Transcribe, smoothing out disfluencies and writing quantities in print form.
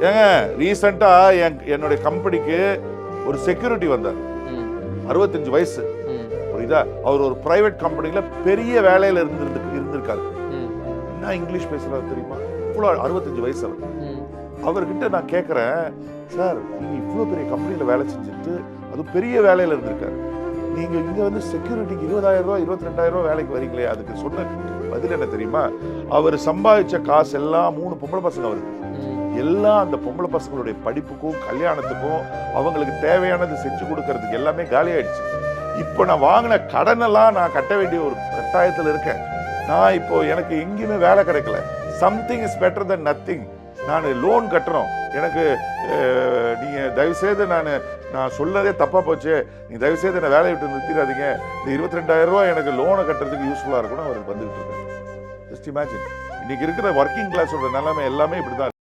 ஏங்க ரீசெண்டா என்னுடைய கம்பெனிக்கு ஒரு செக்யூரிட்டி வந்தார். 65 வயசு. புரியுதா? அவர் ஒரு பிரைவேட் கம்பெனில பெரிய வேலையில இருந்திருக்காரு. என்ன இங்கிலீஷ் பேசுறாரு தெரியுமா? இவ்வளோ 65 வயசு அவர். அவர்கிட்ட நான் கேட்குறேன், சார் நீங்க இவ்வளோ பெரிய கம்பெனியில் வேலை செஞ்சுட்டு அது பெரிய வேலையில் இருந்திருக்காரு, நீங்க இங்க வந்து செக்யூரிட்டிக்கு 20,000 ரூபாய் 22,000 ரூபாய் வேலைக்கு வரீங்களே, அதுக்கு சொன்ன பதில் என்ன தெரியுமா? அவர் சம்பாதிச்ச காசு எல்லாம் 3 பொம்பளை பசங்க அவருக்கு. எல்லாம் அந்த பொம்பளை பசங்களுடைய படிப்புக்கும் கல்யாணத்துக்கும் அவங்களுக்கு தேவையானது செஞ்சு கொடுக்கறதுக்கு எல்லாமே காலி ஆயிடுச்சு. இப்போ நான் வாங்கின கடனெல்லாம் நான் கட்ட வேண்டிய ஒரு கட்டாயத்தில் இருக்கேன். நான் இப்போ எனக்கு எங்கேயுமே வேலை கிடைக்கல. Something is better then nothing. நான் லோன் கட்டுறோம். எனக்கு நீங்கள் தயவுசெய்து நான் சொல்லதே தப்பாக போச்சு, நீங்கள் தயவுசெய்து என்னை வேலையை விட்டு நிறுத்திடாதீங்க, இந்த 22,000 ரூபாய் எனக்கு லோனை கட்டுறதுக்கு யூஸ்ஃபுல்லாக இருக்கும்னு அவருக்கு வந்துகிட்டு இருக்கேன். ஜஸ்ட் இமேஜின், இன்னைக்கு இருக்கிற ஒர்க்கிங் கிளாஸோட நிலைமை எல்லாமே இப்படி தான்.